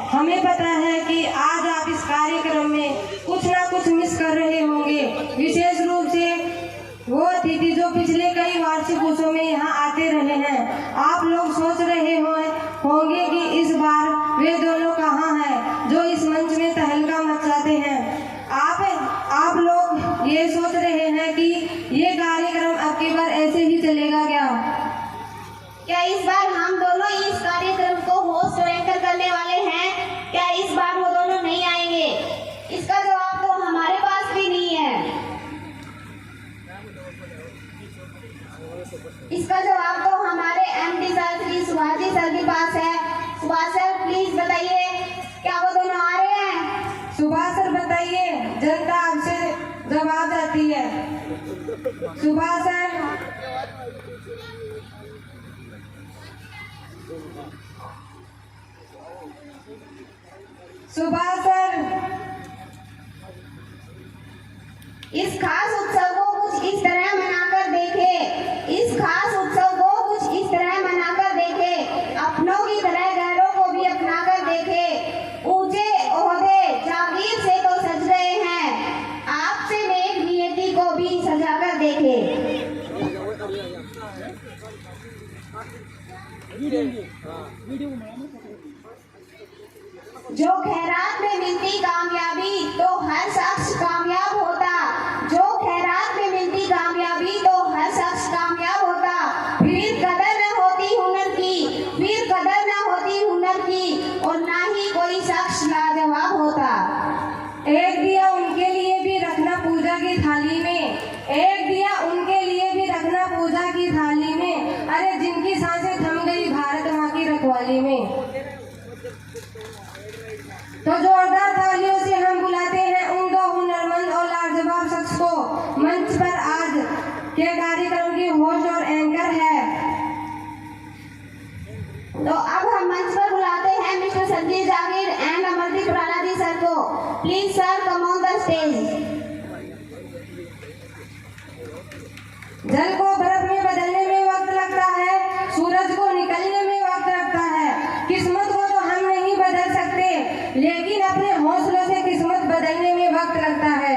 हमें पता है कि आज आप इस कार्यक्रम में कुछ ना कुछ मिस कर रहे होंगे, विशेष रूप से वो अतिथि जो पिछले कई वार्षिक उत्सव में यहाँ आते रहे हैं। आप लोग सोच रहे होंगे कि इस बार वे दोनों कहाँ हैं जो इस मंच में तहलका मचाते हैं। आप लोग ये सोच रहे हैं कि ये कार्यक्रम अब की बार ऐसे ही चलेगा क्या इस बार हम दोनों इस कार्यक्रम को होस्ट और एंकर करने वाले हैं? क्या इस बार वो दोनों नहीं आएंगे? इसका जवाब तो हमारे पास भी नहीं है। इसका जवाब तो हमारे MD sir Shri Subhash ji sir के पास है। सुभाष सर प्लीज बताइए, क्या वो दोनों आ रहे हैं? सुभाष सर बताइए, जनता आपसे जवाब चाहती है। सुभाष सर। सुभाष सर, इस खास उत्सव को कुछ इस तरह मनाकर देखे। इस खास उत्सव को कुछ इस तरह मनाकर देखे। अपनों की तरह गैरों को भी अपनाकर देखे। ऊंचे ओहदे जागीर से तो सज रहे हैं, आपसे नेक नियति को भी सजाकर देखे। जो खैरात में मिलती कामयाबी तो हर शख्स कामयाब होता। जो खैरात में मिलती कामयाबी तो हर शख्स कामयाब होता। फिर कदर न होती हुनर की, फिर कदर न होती हुनर की, और ना ही कोई शख्स लाजवाब होता। एक दिया उनके लिए भी रखना पूजा की थाली में, एक दिया उनके लिए भी रखना पूजा की थाली में। अरे जिनकी सांसें थम गई भारत माँ की रखवाली में। तो जोरदार तालियों से हम बुलाते हैं उन दो हुनरमंद और लाजवाब शख्स को मंच पर। आज के कार्यक्रम की होस्ट और एंकर है। तो अब हम मंच पर सर को। Please sir come on the stage. जल को बर्फ में बदलने में वक्त लगता है, सूरज को निकलने में वक्त लगता है। किस्मत को तो हम नहीं बदल सकते, लेकिन अपने हौसलों से किस्मत बदलने में वक्त लगता है।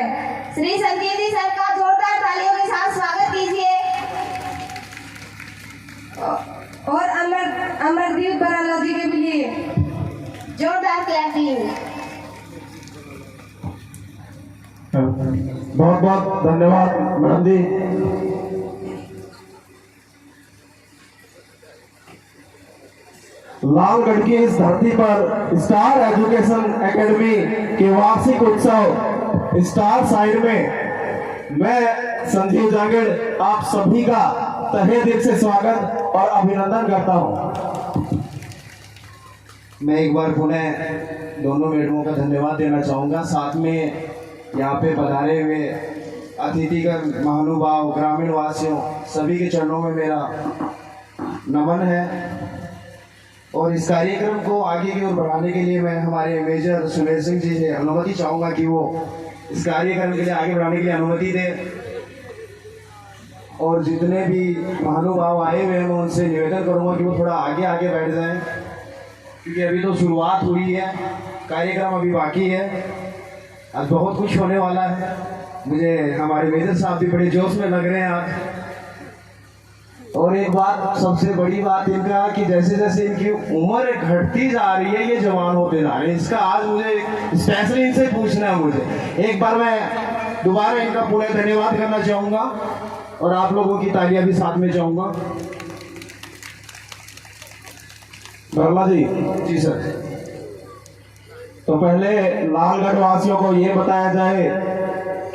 श्री संजय जी सर का जोरदार तालियों के साथ स्वागत कीजिए। और अमरदीप बराला जी के लिए जोरदार क्लैपिंग। बहुत बहुत धन्यवाद मैडम जी। लालगढ़ की इस धरती पर स्टार एजुकेशन एकेडमी के वार्षिक उत्सव स्टार साइड में मैं संजीव जांगड़ आप सभी का तहे दिल से स्वागत और अभिनंदन करता हूं। मैं एक बार पुनः दोनों मैडमों का धन्यवाद देना चाहूँगा। साथ में यहाँ पे पधारे हुए अतिथिगण महानुभाव ग्रामीण वासियों सभी के चरणों में मेरा नमन है। और इस कार्यक्रम को आगे की ओर बढ़ाने के लिए मैं हमारे मेजर सुमेर सिंह जी से अनुमति चाहूँगा कि वो इस कार्यक्रम के लिए आगे बढ़ाने के लिए अनुमति दें। और जितने भी महानुभाव आए हुए हैं मैं उनसे निवेदन करूँगा कि वो थोड़ा आगे आगे बैठ जाएं, क्योंकि अभी तो शुरुआत हुई है, कार्यक्रम अभी बाकी है। आज बहुत कुछ होने वाला है। मुझे हमारे मेजर साहब भी बड़े जोश में लग रहे हैं आज। और एक बात सबसे बड़ी बात इनका कि जैसे जैसे इनकी उम्र घटती जा रही है ये जवान होते जा रहे हैं। इसका आज मुझे स्पेशली इनसे पूछना है। मुझे एक बार मैं दोबारा इनका पूरा धन्यवाद करना चाहूँगा और आप लोगों की तालियां भी साथ में चाहूँगा। बरला जी जी सर। तो पहले लालगढ़ वासियों को ये बताया जाए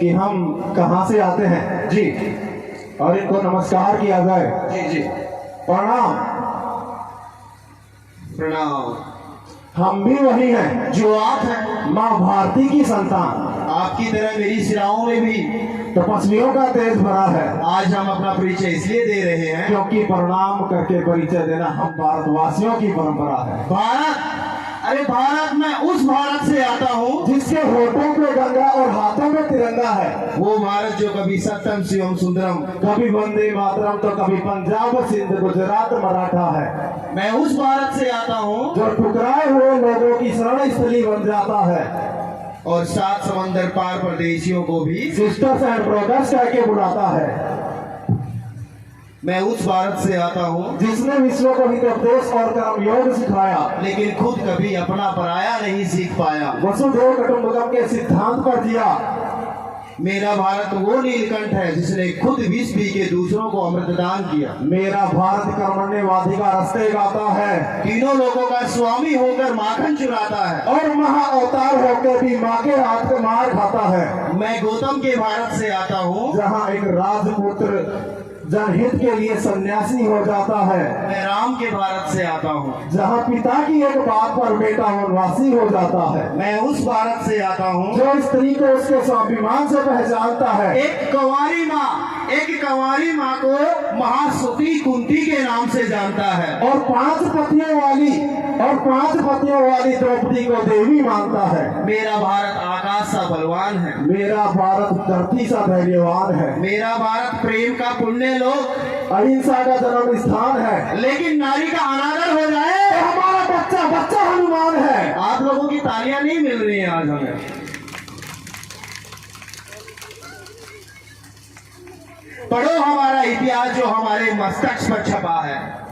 कि हम कहाँ से आते हैं जी और इनको नमस्कार किया जाए। जी जी प्रणाम। प्रणाम। हम भी वही हैं जो आप हैं, माँ भारती की संतान। आपकी तरह मेरी सिराओं में भी तपस्वियों का तेज भरा है। आज हम अपना परिचय इसलिए दे रहे हैं क्योंकि प्रणाम करके परिचय देना हम भारतवासियों की परंपरा है। भारत, अरे भारत, मैं उस भारत से आता हूँ जिसके होठों पे गंगा और हाथों में तिरंगा है। वो भारत जो कभी सत्यम शिवम सुंदरम, कभी वंदे मातरम तो कभी पंजाब सिंध गुजरात मराठा है। मैं उस भारत से आता हूँ जो ठुकराए हुए लोगों की शरण स्थली बन जाता है और 7 समंदर पार परदेशियों को भी सिस्टर्स एंड ब्रदर्स कह के बुलाता है। मैं उस भारत से आता हूँ जिसने विश्व को हितोपदेश और कर्म योग सिखाया, लेकिन खुद कभी अपना पराया नहीं सीख पाया। वसुधैव कुटुंबकम के सिद्धांत पर जिया। मेरा भारत वो नीलकंठ है जिसने खुद विष पी के दूसरों को अमृतदान किया। मेरा भारत कर्मण्यवाधिका रस्ते गाता है, तीनों लोगों का स्वामी होकर माखन चुराता है और महा अवतार होकर भी माँ के हाथ को मार खाता है। मैं गौतम के भारत से आता हूँ जहाँ एक राजपुत्र जनहित के लिए सन्यासी हो जाता है। मैं राम के भारत से आता हूँ जहाँ पिता की एक बात पर बेटा वनवासी हो जाता है। मैं उस भारत से आता हूँ जो स्त्री को उसके स्वाभिमान से पहचानता है। एक कंवारी माँ को महासती कुंती के नाम से जानता है और 5 पतियों वाली द्रौपदी को देवी मानता है। मेरा भारत आकाश सा बलवान है। मेरा भारत धरती सा धैर्यवान है। मेरा भारत प्रेम का पुण्य लोक, अहिंसा का जन्म स्थान है। लेकिन नारी का अनादर हो जाए तो हमारा बच्चा हनुमान है। आप लोगों की तालियां नहीं मिल रही हैं आज हमें। पढ़ो हमारा इतिहास जो हमारे मस्तक पर छपा है।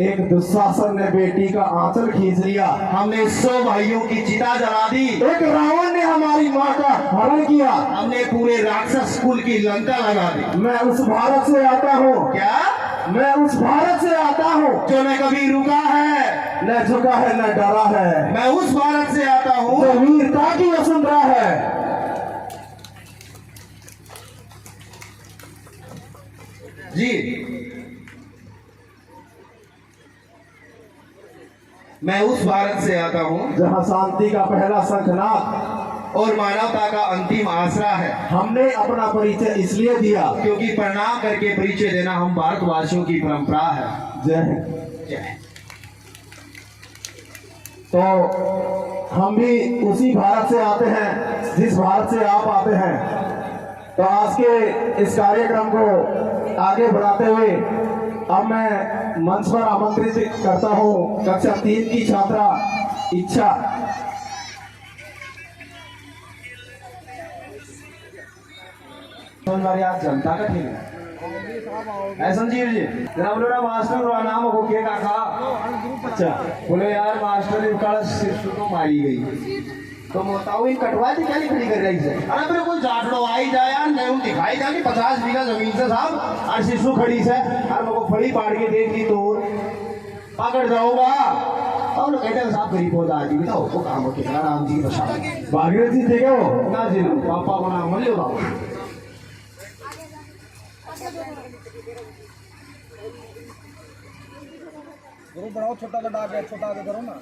एक दुशासन ने बेटी का आंचल खींच लिया। हमने 100 भाइयों की चिता जला दी। एक रावण ने हमारी माँ का हरण किया। हमने पूरे राक्षस कुल की लंका लगा दी। मैं उस भारत से आता हूँ। क्या? मैं उस भारत से आता हूँ जो न कभी रुका है, न झुका है, न डरा है। मैं उस भारत से आता हूँ जो वीरता की वसुंधरा है। जी, मैं उस भारत से आता हूँ जहाँ शांति का पहला शंखनाद और मानवता का अंतिम आसरा है। हमने अपना परिचय इसलिए दिया क्योंकि प्रणाम करके परिचय देना हम भारतवासियों की परंपरा है। जय हिंद। जय। तो हम भी उसी भारत से आते हैं जिस भारत से आप आते हैं। तो आज के इस कार्यक्रम को आगे बढ़ाते हुए अब मैं मंच पर आमंत्रित करता हूं कक्षा 3 की छात्रा इच्छा। आज जनता का ठीक है संजीव जी जरा बोलो ना मास्टर का नाम हो के काका। अच्छा बोले यार मास्टर ने काल सिर तो मारी गई तो मोताऊ इन कटवा थी क्या नहीं खड़ी कर रही है। अरे मेरे को जाटड़ो आई जाए यार नहीं दिखाई जाए 50 बीघा जमीन से साहब और शिशु खड़ी से और मेरे को फड़ी पाड़ के देख ली तो पकड़ जाऊंगा। और लोग कहते हैं साहब गरीब हो जाए बताओ वो काम हो कितना राम जी प्रसाद भागीरथ जी थे क्या वो? ना जी पापा को नाम मल्ले बाबू करो बढ़ाओ छोटा का डाक है छोटा आगे करो ना।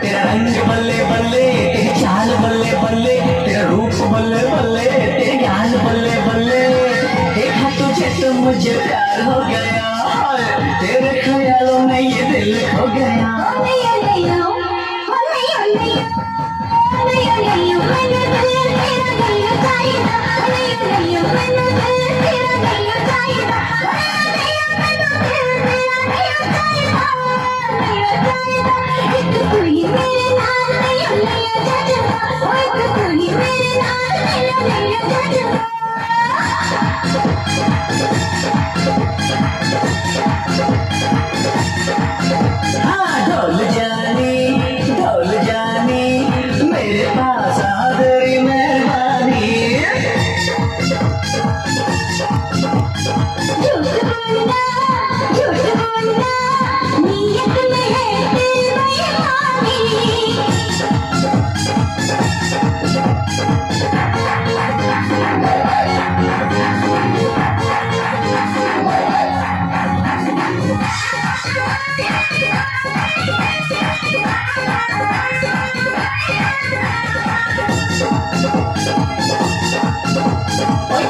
तेरा रंग बल्ले बल्ले तेरी चाल बल्ले बल्ले तेरा रूप बल्ले बल्ले तेरी ज्ञान बल्ले बल्ले देखा तुझे तो मुझे प्यार हो गया तेरे ख्यालों में ये दिल हो गया। ढोल जानी मेरे पास आ गई मेहरबानी। झूठ बोलना नीयत में है तेरी बेईमानी।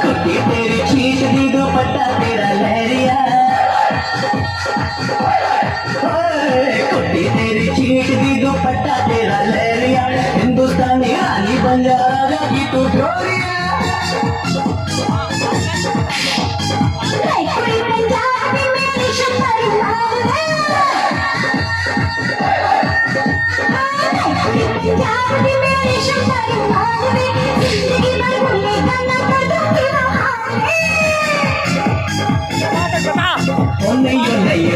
कुट्टी तेरी छीट दी दुपट्टा तेरा लहरिया। कुट्टी तेरी छीट दी दुपट्टा तेरा लहरिया हिंदुस्तानी रानी बन जा की तू ढोरिया। कोई पंजाबी मेरी शक्कर पंजाबी मेरी शक्कर जिंदगी भर भूलेगा ना कदूंगी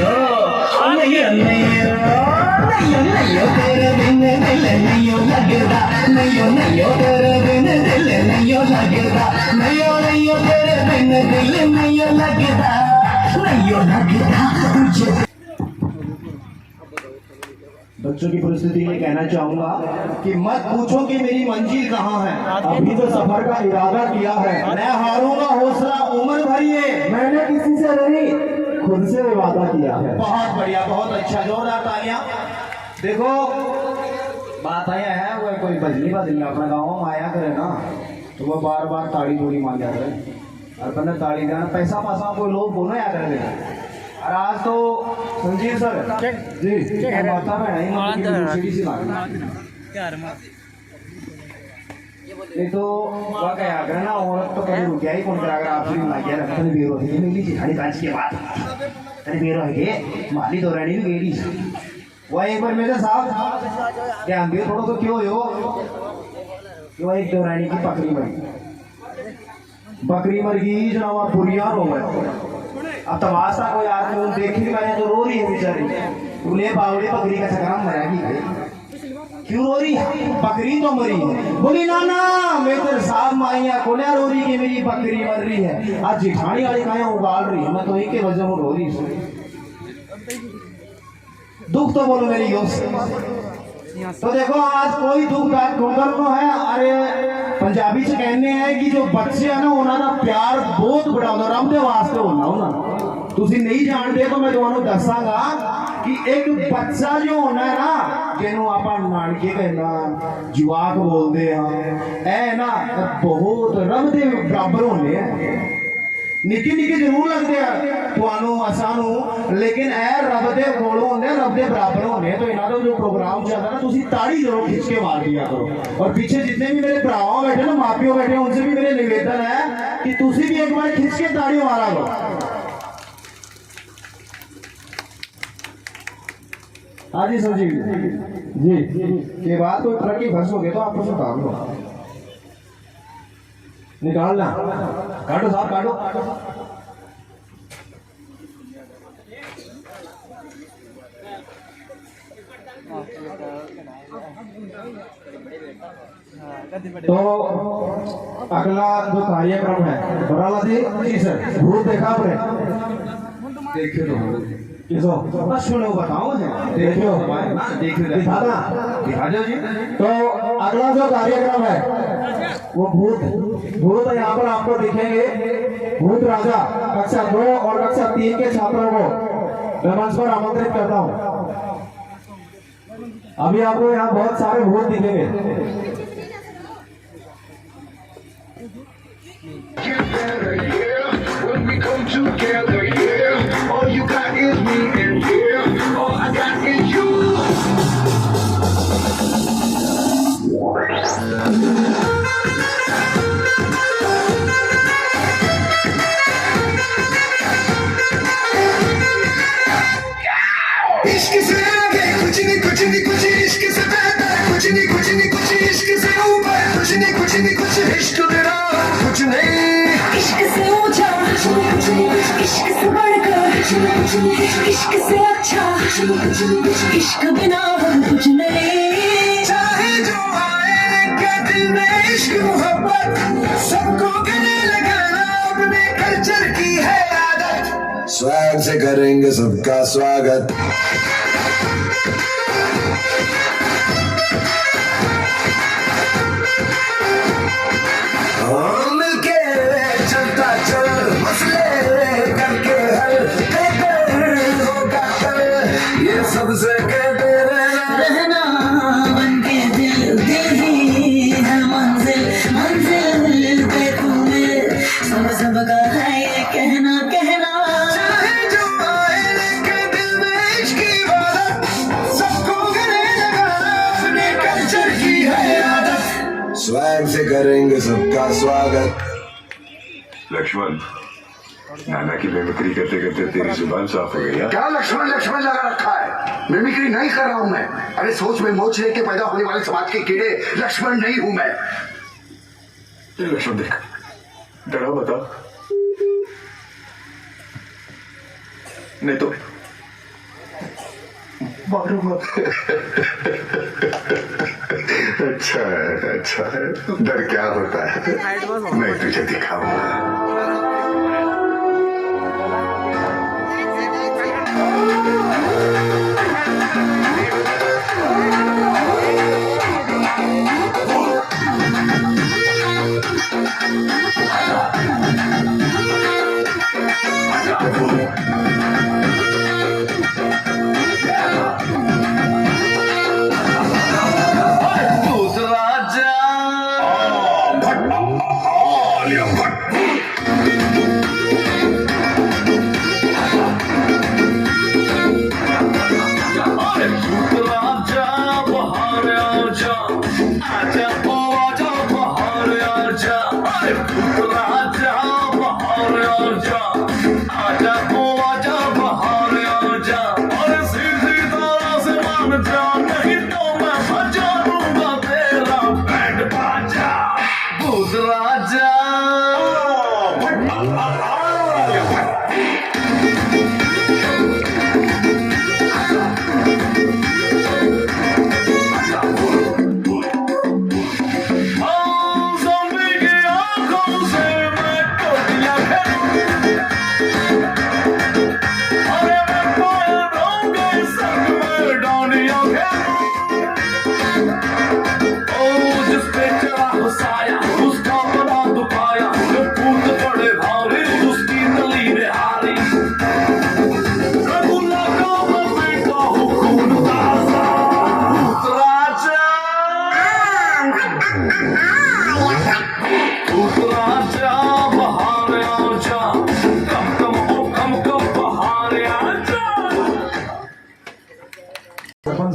ओ नहीं तेरे बिन दिल नहीं लगता नहीं तेरे बिन दिल नहीं लगता नहीं तेरे बिन दिल नहीं लगता तुझे। बच्चों की परिस्थिति में कहना चाहूंगा कि मत पूछो कि मेरी मंजिल कहाँ है। अभी तो सफर का इरादा किया है। मैं हारूंगा हौसला उम्र भर ये मैंने किसी से नहीं खुद से वादा किया है। बहुत बढ़िया बहुत अच्छा जोरदार तालियां। देखो बात आया है वो कोई बजली अपना गाँव में आया करे ना तो वो बार बार ताड़ी तोड़ी मार जाते हैं और बंदा ताड़ी देना पैसा पासा कोई लोग बोलो या कर देना। और आज तो संजीव सर जी माता नहीं तो वह क्या करना औरत तो कभी रुकिया ही कौन करा अगर आपसे भी मार गया रखा नहीं बेरो है मिली जिठानी कांच के बाद अरे बेरो है के माली तो रानी भी गई वह एक बार मेरे साहब ध्यान दियो थोड़ा तो क्यों हो वह एक दौरानी की बकरी मर गई जनाब पुरियार हो गए। अब तमाशा कोई आदमी उन देखी मैंने तो रो रही है बेचारी उन्हें बावड़े बकरी का सकराम मरा गई क्यों रो रही है बकरी तो मरी है। बोली नाना मैं तो साहब माइया कोलिया रो रही कि मेरी बकरी मर रही है आज जिठानी वाली काया उगाल रही है मैं तो एक के वजह में रो रही दुख तो बोलो मेरी तो देखो आज कोई दुख को है। अरे पंजाबी च कहने हैं कि जो बच्चे है ना उन्होंने प्यार बहुत बड़ा होता रब के वास्ते होना होना तुसी नहीं जानते तो मैं तुहानू दसांगा कि एक बच्चा जो होना है ना जिन्हों आप नानके कहना जवाक बोलते हाँ ऐ ना बहुत रब दे बराबर होने हैं निक्के निक्के जरूर लगते हैं तुहानू असानू लेकिन ऐ रब दे कोलों होने रब दे बराबर होने तो इन्हों का जो प्रोग्राम चल रहा है ना तुसी ताड़ी जरूर खिंच के मार दिया करो और पीछे जितने भी मेरे भरावां बैठे ना मापियो बैठे उनसे भी मेरे निवेदन है कि तुसी भी एक बार खिंच के ताड़ी मारा करो। हाँ जी सर जी जी के बाद कोई ट्रक ही फंस हो गया तो आप उसको काम लो निकालना काटो साहब काटो तो अगला जो कार्यक्रम है बराला जी सर भूत देखा आपने देखे तो किसो बस सुनो बताओ देखियो दिखा दो जी। तो अगला जो कार्यक्रम है वो भूत यहाँ पर आपको दिखेंगे भूत राजा कक्षा 2 और कक्षा 3 के छात्रों को मैं मंच पर आमंत्रित करता हूँ। अभी आपको यहाँ बहुत सारे भूत दिखेंगे। When we come together, yeah. All you got is me, and yeah, all I got is you. इश्क से आगे कुछ नहीं कुछ इश्क से बेहतर कुछ नहीं कुछ इश्क से ऊपर कुछ नहीं कुछ इश्क तेरा कुछ नहीं इश्क से ऊंचा इश्क से बढ़कर इश्क से अच्छा इश्क बिना हम कुछ नहीं। चाहे जो आए क्या दिल में इश्क मोहब्बत सबको गले लगाना अपने कल्चर की है आदत। स्वैग से करेंगे सबका स्वागत। मिलके चलता चल मसले करके हल होगा कल ये सबसे कहते रहना बनके दिल ही है मंजिल पे तुम्हें सबका है ये कहना चाहे जो आए के दिल में इश्क की इबादत सबको गले लगाना अपने कल्चर की है आदत। स्वैग से करेंगे सबका स्वागत। लक्ष्मण नाना की मिमिक्री करते करते तेरी जुबान साफ हो गई यार। क्या लक्ष्मण लगा रखा है? मिमिक्री नहीं कर रहा हूं मैं। अरे सोच में मोच लेके पैदा होने वाले समाज के कीड़े लक्ष्मण नहीं हूं मैं। लक्ष्मण देख डरा बता नहीं तो मारूंगा। अच्छा है डर क्या होता है मैं तुझे दिखाऊंगा।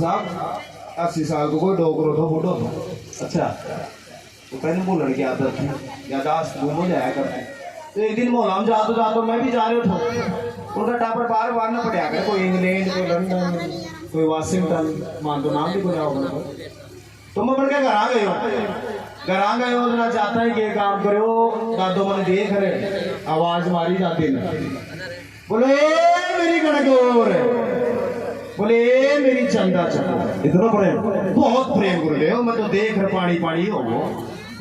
साहब 80 साल को कोई डोकरो था बूढ़ो था। अच्छा तो पहले बोलने की आदत थी यादाश्त गुम हो जाया करती। तो एक दिन मोहल्ला में जातो मैं भी जा रहे था, उनका टापर बार बार ना पड़ा कर, कोई इंग्लैंड कोई लंदन कोई वाशिंगटन मान तो नाम भी को जाओ तो मैं बढ़ के घर आ गए हो ना चाहता है कि ये काम करो दादो मैंने देख रहे आवाज मारी जाती ना बोले मेरी गणगौर बोले मेरी चंदा चंदा इतना प्रेम बहुत प्रेम कर ले मैं तो देख रहा पानी पानी हो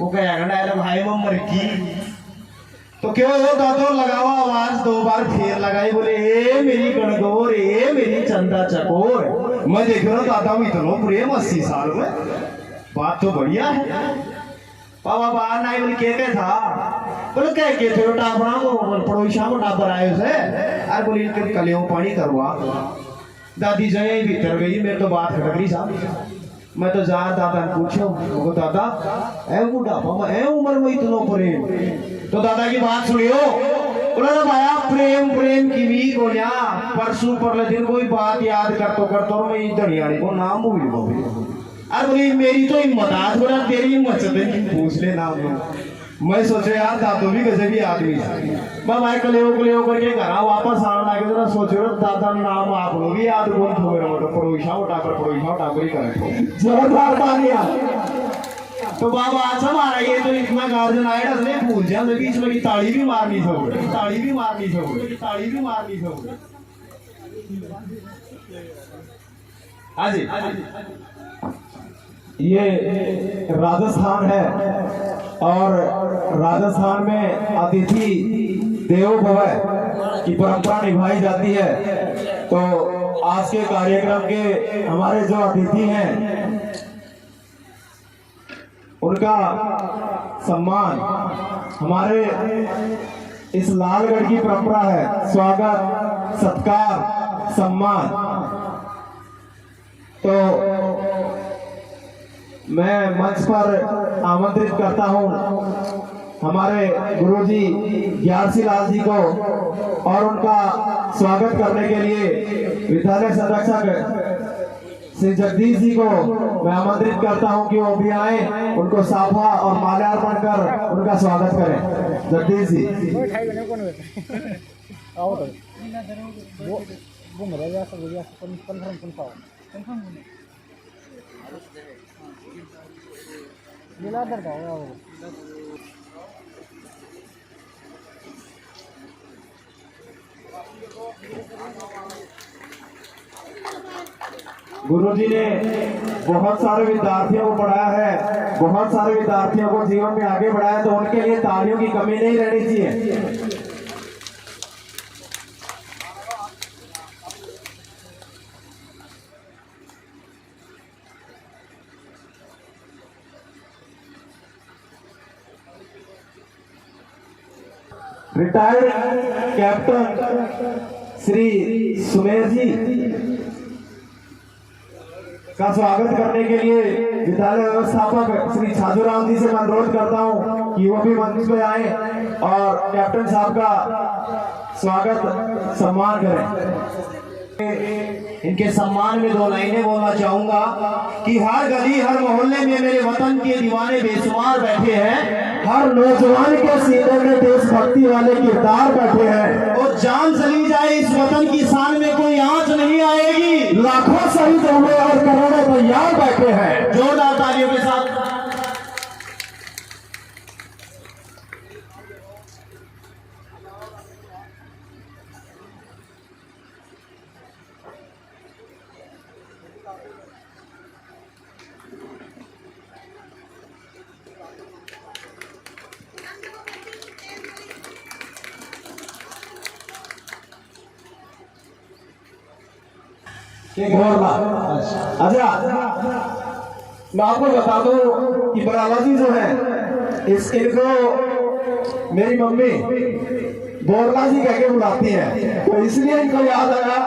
वो कह डायलॉग हाय मैं मर की तो क्यों हो दादो लगावा आवाज 2 बार फिर लगाई बोले ए मेरी गणगौर ए मेरी चंदा चकोर। मैं देख रहा हूँ दादा में इतना प्रेम 80 साल में बात तो बढ़िया है। पापा बाहर नहीं बोले क्या था बोले कह के थे टापरा को पड़ोसा को टापर आए उसे अरे बोले इनके कलियों पानी करवा। दादी जय भीतर गई मेरे तो बात खटक रही साहब। मैं तो जा दादा ने पूछो वो दादा ए बुढ़ापा ए उम्र में इतना प्रेम तो दादा की बात सुनियो बोला भाया प्रेम प्रेम की भी बोलिया परसों परले दिन कोई बात याद करतो मैं धनियाणी को नाम भूल गई। अरे बोली मेरी तो हिम्मत आज बोला तेरी हिम्मत से पूछ ले नाम। मैं सोचे यार दादो भी गजे भी आदमी मैं भाई कलेव करके घर वापस आना लगे जरा सोचो दादा नाम आप लोग भी याद कौन थो मेरा मतलब पड़ोसा उठाकर ही करे जोरदार तालियां। तो बाबा अच्छा मारा ये तो इतना गार्जन आया नहीं भूल जा बीच में ताली भी मारनी थोड़ी हाँ जी ये राजस्थान है और राजस्थान में अतिथि देवो भव की परंपरा निभाई जाती है। तो आज के कार्यक्रम के हमारे जो अतिथि हैं उनका सम्मान हमारे इस लालगढ़ की परंपरा है, स्वागत सत्कार सम्मान। तो मैं मंच पर आमंत्रित करता हूं हमारे गुरुजी ग्यारसी लाल जी को और उनका स्वागत करने के लिए विद्यालय संरक्षक श्री जगदीश जी को मैं आमंत्रित करता हूं कि वो भी आए, उनको साफा और माल्यार्पण कर उनका स्वागत करें। जगदीश जी गुरुजी ने बहुत सारे विद्यार्थियों को पढ़ाया है, बहुत सारे विद्यार्थियों को जीवन में आगे बढ़ाया, तो उनके लिए तालियों की कमी नहीं रहनी चाहिए। रिटायर्ड कैप्टन श्री सुमेर जी का स्वागत करने के लिए विद्यालय व्यवस्थापक श्री छाजूराम जी से मैं अनुरोध करता हूं कि वो भी मंच पे आए और कैप्टन साहब का स्वागत सम्मान करें। इनके सम्मान में 2 लाइनें बोलना चाहूंगा कि हर गली हर मोहल्ले में मेरे वतन के दीवाने बेशुमार बैठे हैं, हर नौजवान के सीने में देशभक्ति वाले किरदार बैठे हैं, और जान चली जाए इस वतन की शान में कोई आंच नहीं आएगी, लाखों शहीद हुए और करोड़ों तैयार बैठे हैं। जोरदार तालियों के साथ अच्छा मैं आपको बता दूं कि बराला जी जो है इनको मेरी मम्मी बोरला जी कह के बुलाती है, तो इसलिए इनको याद आया।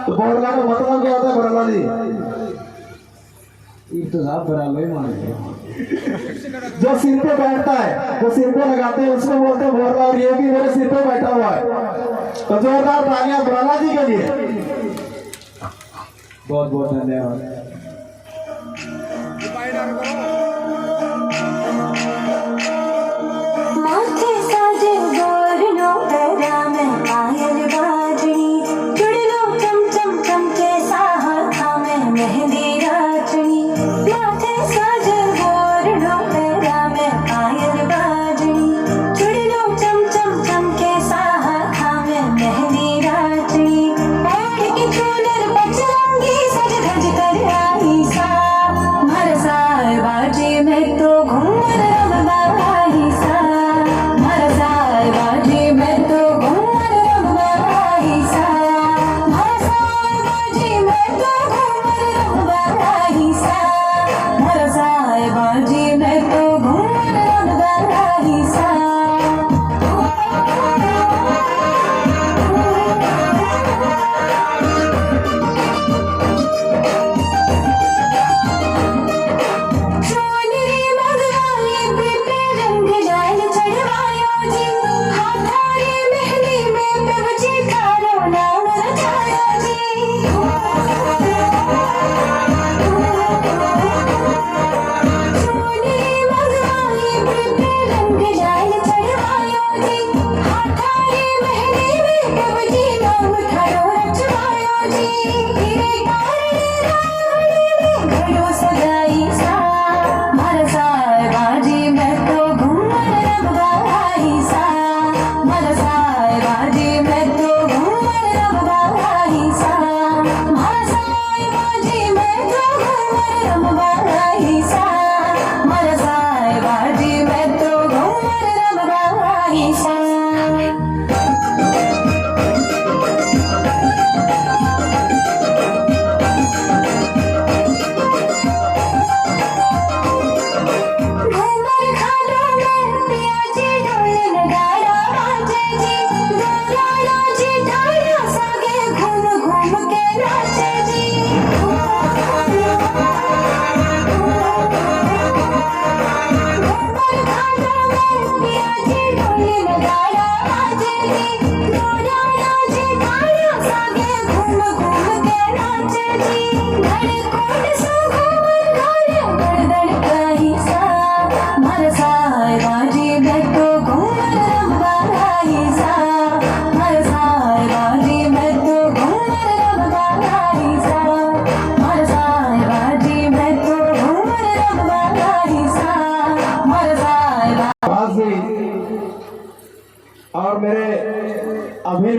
तो बोरला का मतलब क्या होता है बराला जी? तो साहब बराला ही मानेंगे जो सिर पे बैठता है, जो सिर पे लगाते हैं उसको बोलते हैं बोरला, और ये भी मेरे सिर पे बैठा हुआ है। तो जोरदार तालियां बराला जी के लिए। बहुत बहुत धन्यवाद।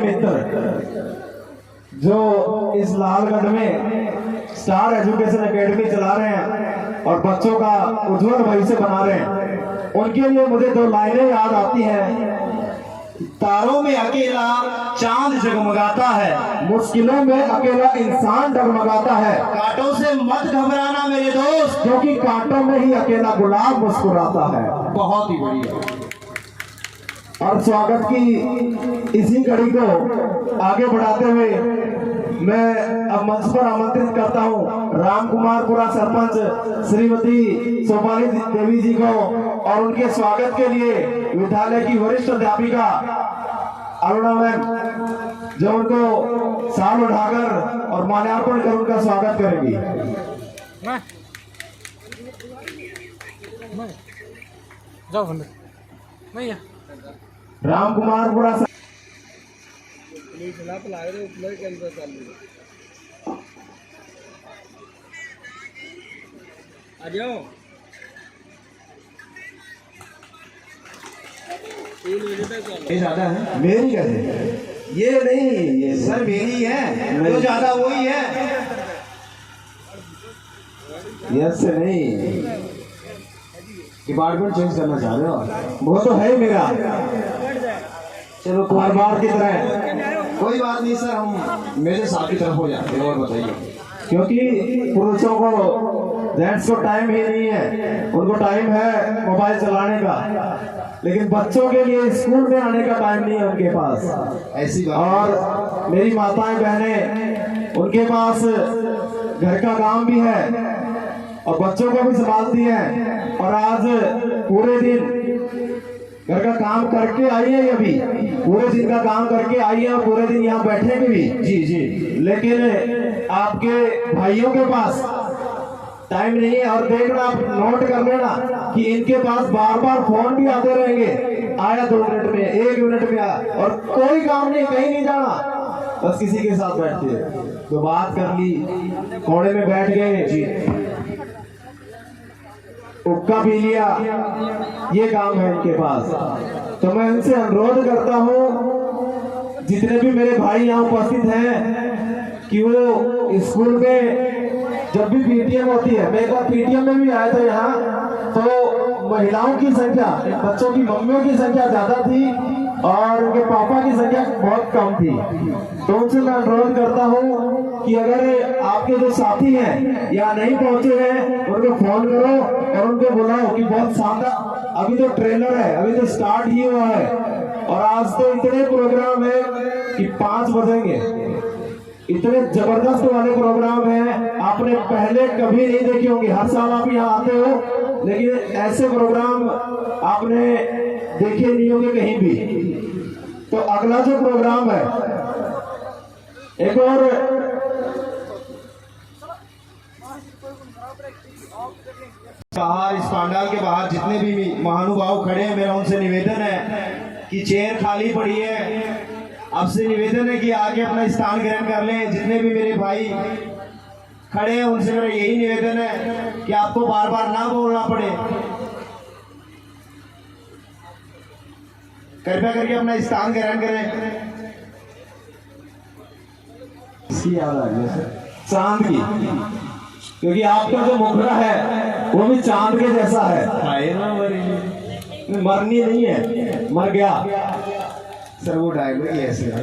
साथी मित्र जो इस लालगढ़ में स्टार एजुकेशन एकेडमी चला रहे हैं और बच्चों का उज्जवल भविष्य बना रहे हैं, उनके लिए मुझे 2 लाइनें याद आती हैं। तारों में अकेला चांद जगमगाता है, मुश्किलों में अकेला इंसान डगमगाता है। कांटों से मत घबराना मेरे दोस्त, क्योंकि कांटों में ही अकेला गुलाब मुस्कुराता है। बहुत ही बढ़िया। और स्वागत की इसी कड़ी को आगे बढ़ाते हुए मैं अब मंच पर आमंत्रित करता हूं रामकुमारपुरा सरपंच श्रीमती सोपाली देवी जी को और उनके स्वागत के लिए विद्यालय की वरिष्ठ अध्यापिका अरुणा मैम, जो उनको साल उठाकर और माल्यार्पण कर उनका स्वागत करेंगी। रामकुमारपुरा ज्यादा है मेरी कैसे? ये नहीं, ये सर मेरी है, जो ज्यादा वही है। यस से नहीं, डिपार्टमेंट चेंज करना चाह रहे हो? वो तो है मेरा। चलो हर बार की तरह कोई बात नहीं सर, हम मेरे साथ की तरफ हो जाते हैं। और बताइए, क्योंकि पुरुषों को जेंट्स को टाइम ही नहीं है, उनको टाइम है मोबाइल चलाने का, लेकिन बच्चों के लिए स्कूल में आने का टाइम नहीं है उनके पास। ऐसी बात। और मेरी माताएं बहनें, उनके पास घर का काम भी है और बच्चों को भी संभालती हैं, और आज पूरे दिन घर का काम करके आई है, अभी पूरे दिन का काम करके आई है और पूरे दिन यहाँ बैठेंगे भी। जी जी, लेकिन आपके भाइयों के पास टाइम नहीं है। और देखना, आप नोट कर लेना कि इनके पास बार बार फोन भी आते रहेंगे, आया 2 मिनट में, 1 मिनट में आया, और कोई काम नहीं, कहीं नहीं जाना, बस किसी के साथ बैठते तो बात कर ली, कोने में बैठ गए जी, हुक्का पी लिया, ये काम है इनके पास। तो मैं इनसे अनुरोध करता हूँ, जितने भी मेरे भाई यहाँ उपस्थित हैं, कि वो स्कूल में जब भी पीटीएम होती है, मैं एक बार पीटीएम में भी आया था यहाँ, तो महिलाओं की संख्या, बच्चों की मम्मियों की संख्या ज्यादा थी और उनके पापा की संख्या बहुत कम थी। तो उनसे मैं अनुरोध करता हूँ कि अगर आपके जो साथी हैं या नहीं पहुंचे हैं, उनको फोन करो और उनको बुलाओ कि बहुत शानदार, अभी तो ट्रेलर है, अभी तो स्टार्ट ही हुआ है, और आज तो इतने प्रोग्राम है कि 5 बजेंगे, इतने जबरदस्त वाले प्रोग्राम हैं, आपने पहले कभी नहीं देखे होंगे। हर साल आप यहाँ आते हो, लेकिन ऐसे प्रोग्राम आपने देखे नहीं होंगे कहीं भी। तो अगला जो प्रोग्राम है, एक और बाहर, इस पांडाल के बाहर जितने भी महानुभाव खड़े हैं, मेरा उनसे निवेदन है कि चेयर खाली पड़ी है, आपसे निवेदन है कि आके अपना स्थान ग्रहण कर लें। जितने भी मेरे भाई खड़े हैं, उनसे मेरा यही निवेदन है कि आपको बार बार ना बोलना पड़े, कृपया करके अपना स्थान ग्रहण करें। इसकी याद आ गई सर, चांद की, क्योंकि आपका जो मुखड़ा है वो भी चांद के जैसा है। मरनी नहीं है, मर गया सर, वो डायलॉग ही ऐसे है।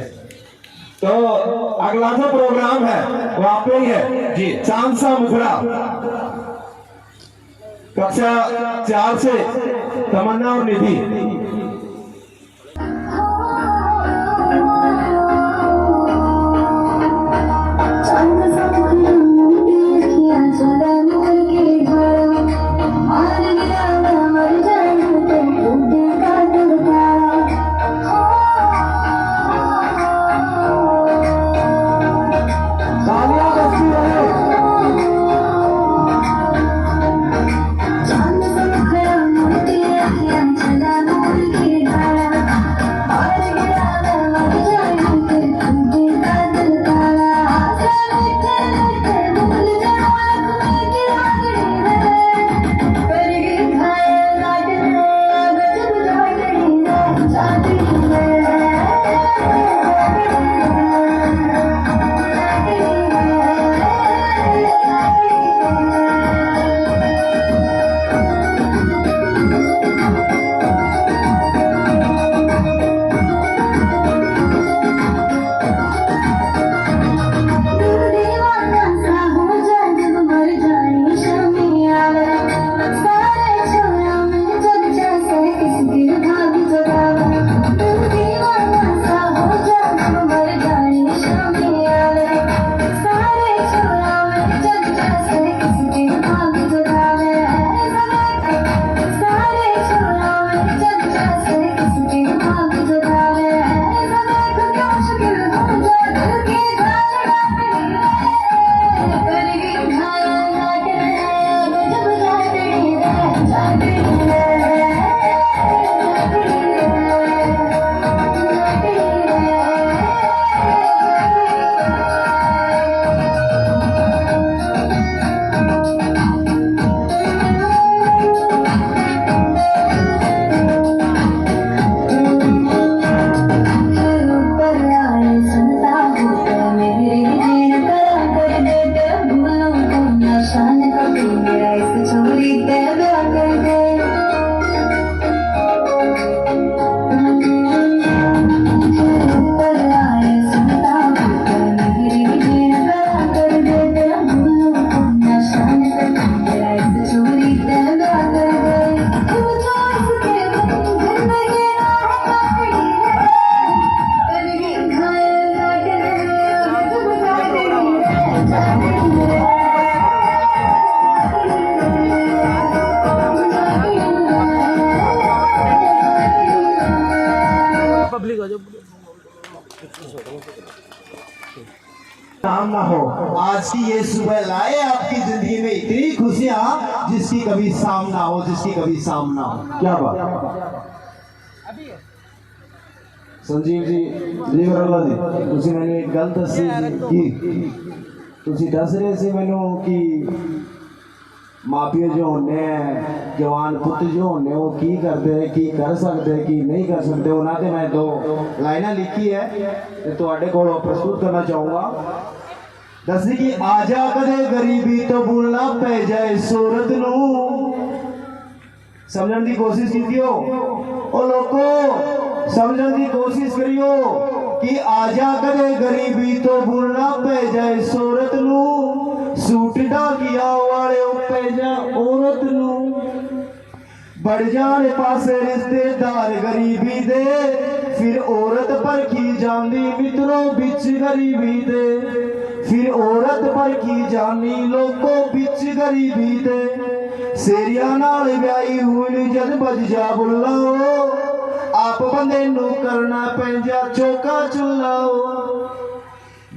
तो अगला जो प्रोग्राम है वो आप पे ही है जी, चांद सा मुखड़ा, कक्षा 4 से तमन्ना और निधि। चला आज की ये सुबह लाए आपकी जिंदगी में इतनी खुशियां जिसकी कभी सामना हो, जिसकी कभी सामना हो। क्या बात संजीव जी जी वरला जी ਤੁਸੀਂ ਮੈਨੂੰ ਇੱਕ ਗੱਲ ਦੱਸੀ ਕਿ ਤੁਸੀਂ ਦੱਸ ਰਹੇ ਸੀ ਮੈਨੂੰ ਕਿ ਮਾਪਿਓ ਜੋ ਹੁੰਦੇ ਆ ਜਵਾਨ ਪੁੱਤ ਜੋ ਹੁੰਦੇ ਉਹ ਕੀ ਕਰਦੇ, ਕੀ ਕਰ ਸਕਦੇ, ਕੀ ਨਹੀਂ ਕਰ ਸਕਦੇ। ਉਹਨਾਂ ਤੇ ਮੈਂ ਦੋ ਲਾਈਨਾਂ ਲਿਖੀ ਹੈ ਤੇ ਤੁਹਾਡੇ ਕੋਲ ਪ੍ਰਸਤੁਤ ਕਰਨਾ ਚਾਹੂੰਗਾ। ਦੱਸੀ ਕਿ ਆਜਾ ਕਦੇ ਗਰੀਬੀ ਤੋਂ ਭੁੱਲਣਾ ਪੈ ਜਾਏ ਸੂਰਤ ਨੂੰ। ਸਮਝਣ ਦੀ ਕੋਸ਼ਿਸ਼ ਕੀਤੀਓ ਉਹ ਲੋਕੋ, समझने की कोशिश करियो कि आजा कदे गरीबी तो भूलना पै जाए सूरत नू। सूट डाकिया वाले पै जा औरत नू। बढ़ जाने पासे रिश्तेदार गरीबी दे, फिर औरत परखी जानी मित्रों बिच गरीबी दे। फिर औरत परखी जानी लोगों बिच गरीबी दे। सेरिया नाल ब्याई हुई जद बज जा बुलाओ, आप बंदे नू करना पैंजा चौका चुलाओ।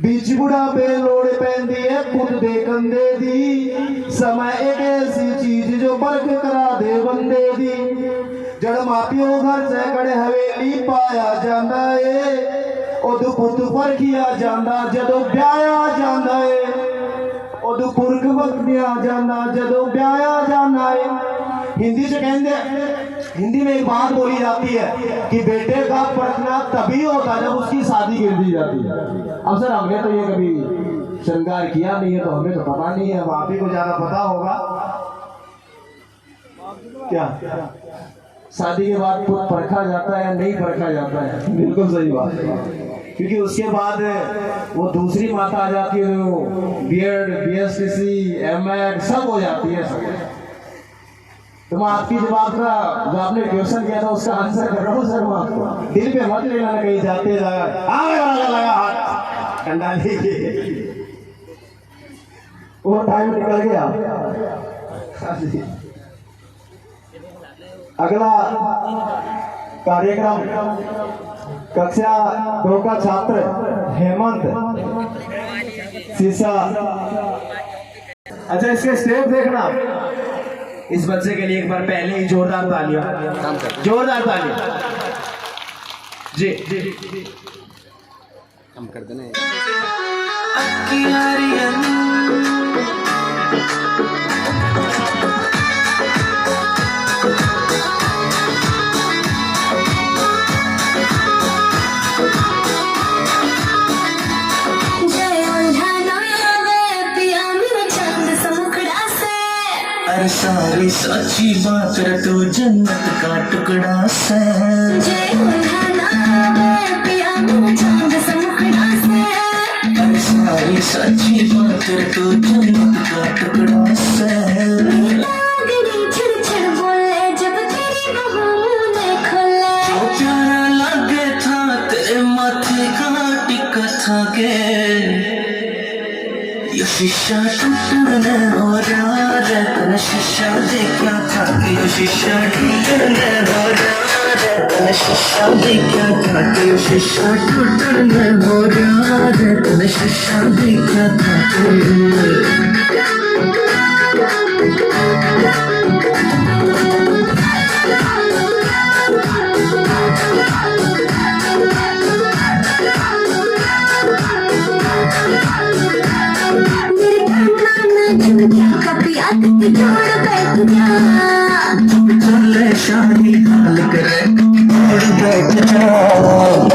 बिच बुढ़ापे लोड़ पैंदी है खुद दे कंधे दी। समय एक ऐसी चीज जो बरक करा दे बंदे दी। जड़ मापियो घर से कड़े हवेली पाया जांदा है, उदू पुत फरखिया जांदा जदों ब्याया जांदा है। उदू पुरख वक्तिया जांदा जदों ब्याया जाना है। हिंदी से कहते, हिंदी में एक बात बोली जाती है कि बेटे का परखना तभी होता है जब उसकी शादी कर दी जाती है। अब सर हमने तो ये कभी श्रृंगार किया नहीं है तो हमें तो पता नहीं है, आप ही को ज्यादा पता होगा। क्या शादी के बाद खुद परखा जाता है या नहीं परखा जाता है? बिल्कुल सही बात है, क्योंकि उसके बाद वो दूसरी माता आ जाती है, बीएड बीएससी एमएड सब हो जाती है सब। तो मैं आपकी जवाब का जो आपने क्वेश्चन किया था उसका आंसर कर रहा हूँ सर। मैं आपको दिल पे मत लेना, कहीं जाते लगा हाथ ठंडा लीजिए, वो टाइम निकल गया। अगला कार्यक्रम कक्षा 2 का छात्र हेमंत सीसा। अच्छा इसके स्टेप देखना। इस बच्चे के लिए एक बार पहले ही जोरदार तालियां, जोरदार तालियां जी। हम कर देना सारी सच्ची बात रे तू जन्नत का टुकड़ा से। सारी सच्ची बात रे तू जन्नत का टुकड़ा से। जो प्यारा लगे था तेरे माथे का टिका था के, ये शीशा टूटने हो रहा है, तने शीशा देखा था कि ये शीशा टूटने हो रहा है, तने शीशा देखा था कि ये शीशा टूटने हो रहा है, तने शीशा देखा था कि। चले शादी हाल करे तोड़ बैठ जा,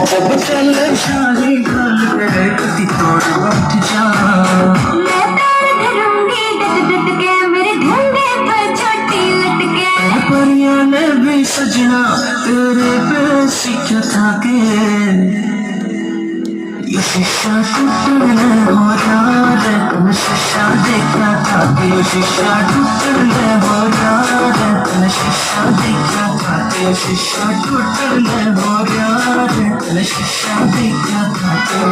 जब चले शादी हाल करे कति तोड़ बैठ जा। मैं पैर धरूंगी डट डट के मेरे घंटे पर छोटी लटके। परियां ने भी सजना तेरे पे सीखा था के, ये शीशा टूटने हो रहा है, तुम शीशा देखा था कि ये शीशा टूटने हो रहा है, तुम शीशा देखा था कि ये शीशा टूटने हो रहा है, तुम शीशा देखा था कि।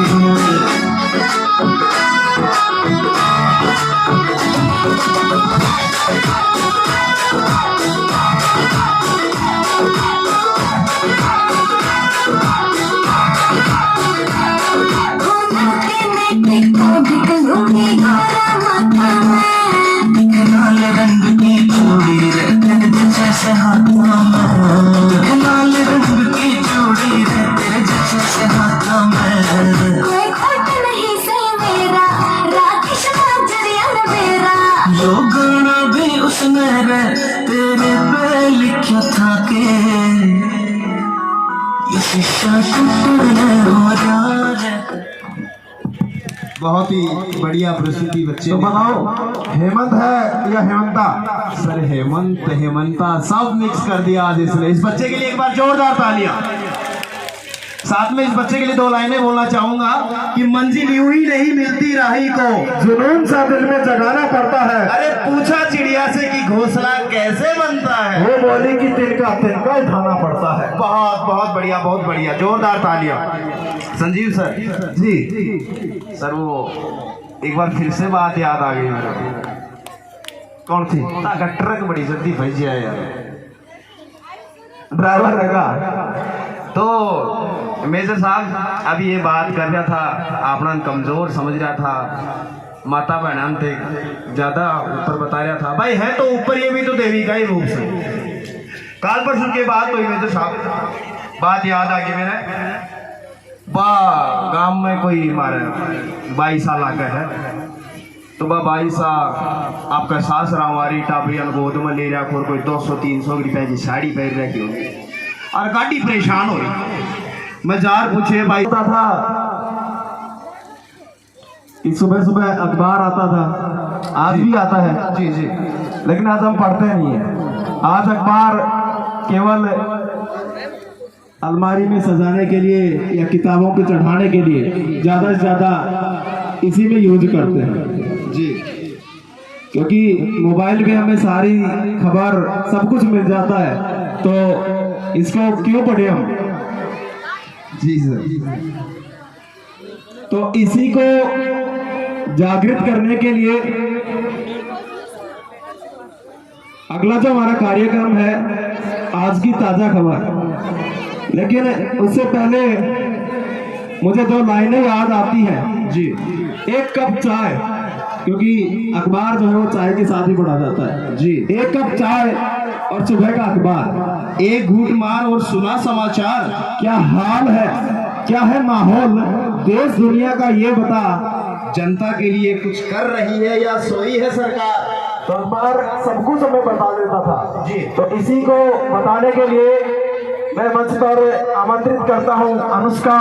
लाल रंग की चूड़ी रे तेरे जैसे हाथों में, लाल रंग की चूड़ी रे तेरे जैसे हाथों में। कोई खोट नहीं सही मेरा, राकेश मांजरिया मेरा। जो गाना भी उसने रे तेरे पे लिखा था के ये शीशा टूटने हो रहा है। बहुत ही बढ़िया प्रस्तुति बच्चे तो ने। बताओ हेमंत है या हेमंता? सर हेमंत हेमंता सब मिक्स कर दिया आज इसने। इस बच्चे के लिए एक बार जोरदार तालियां। साथ में इस बच्चे के लिए 2 लाइनें बोलना चाहूंगा कि मंजिल यूं ही नहीं मिलती राही को, जुनून सा दिल में जगाना पड़ता है। अरे पूछा चिड़िया से कि घोंसला कैसे बनता है, वो बोली कि तिनका उठाना पड़ता है। बहुत बहुत बढ़िया, बहुत बढ़िया, जोरदार तालियां। संजीव सर जी, सर वो एक बार फिर से बात याद आ गई मेरे। कौन थी? ट्रक बड़ी जल्दी फंस जाए यार, ड्राइवर लगा। तो मेजर साहब अभी ये बात कर रहा था, अपना कमजोर समझ रहा था, माता बहन थे ज्यादा ऊपर बता रहा था। भाई है तो ऊपर, ये भी तो देवी का ही रूप है। काल परसों के बाद तो मेजर साहब बात याद आ गई मेरे। गांव में कोई हमारे 22 साल का है, तो 22 आपका सास रावारी टाबरियन गोद में ले रहा, कोई 200-300 रुपए की साड़ी पहन रखी होगी और गाड़ी परेशान हो रही। मैं जार पूछे भाई था कि सुबह सुबह अखबार आता था, आज भी आता है जी जी, लेकिन आज हम पढ़ते नहीं है। आज अखबार केवल अलमारी में सजाने के लिए या किताबों को चढ़ाने के लिए ज्यादा से ज्यादा इसी में यूज करते हैं जी, क्योंकि मोबाइल में हमें सारी खबर सब कुछ मिल जाता है, तो इसको क्यों पढ़े हम? जी सर। तो इसी को जागृत करने के लिए अगला जो हमारा कार्यक्रम है आज की ताजा खबर, लेकिन उससे पहले मुझे 2 लाइनें याद आती हैं जी। 1 कप चाय, क्योंकि अखबार जो है वो चाय के साथ ही पढ़ा जाता है जी। 1 कप चाय और सुबह का अखबार, 1 घूंट मार और सुना समाचार। क्या हाल है, क्या है माहौल देश दुनिया का, ये बता। जनता के लिए कुछ कर रही है या सोई है सरकार? तो अखबार सब कुछ हमें बता देता था जी। तो इसी को बताने के लिए मैं मंच पर आमंत्रित करता हूं अनुष्का।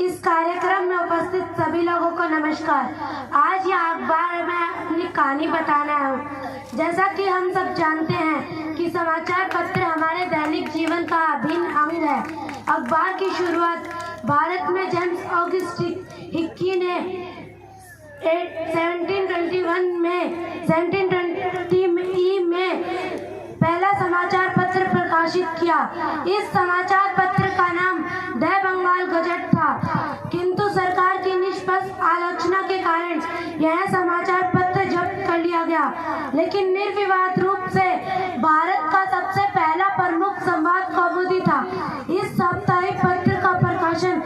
इस कार्यक्रम में उपस्थित सभी लोगों को नमस्कार। आज यह अखबार में अपनी कहानी बताना है। जैसा कि हम सब जानते हैं कि समाचार पत्र हमारे दैनिक जीवन का अभिन्न अंग है। अखबार की शुरुआत भारत में जेम्स ऑगस्ट हिक्की ने 1720 में पहला समाचार पत्र प्रकाशित किया। इस समाचार पत्र का नाम द बंगाल गजट था, किंतु सरकार की निष्पक्ष आलोचना के कारण यह समाचार पत्र जब्त कर लिया गया। लेकिन निर्विवाद रूप से भारत का सबसे पहला प्रमुख संवाद कौमुदी था। इस साप्ताहिक पत्र का प्रकाशन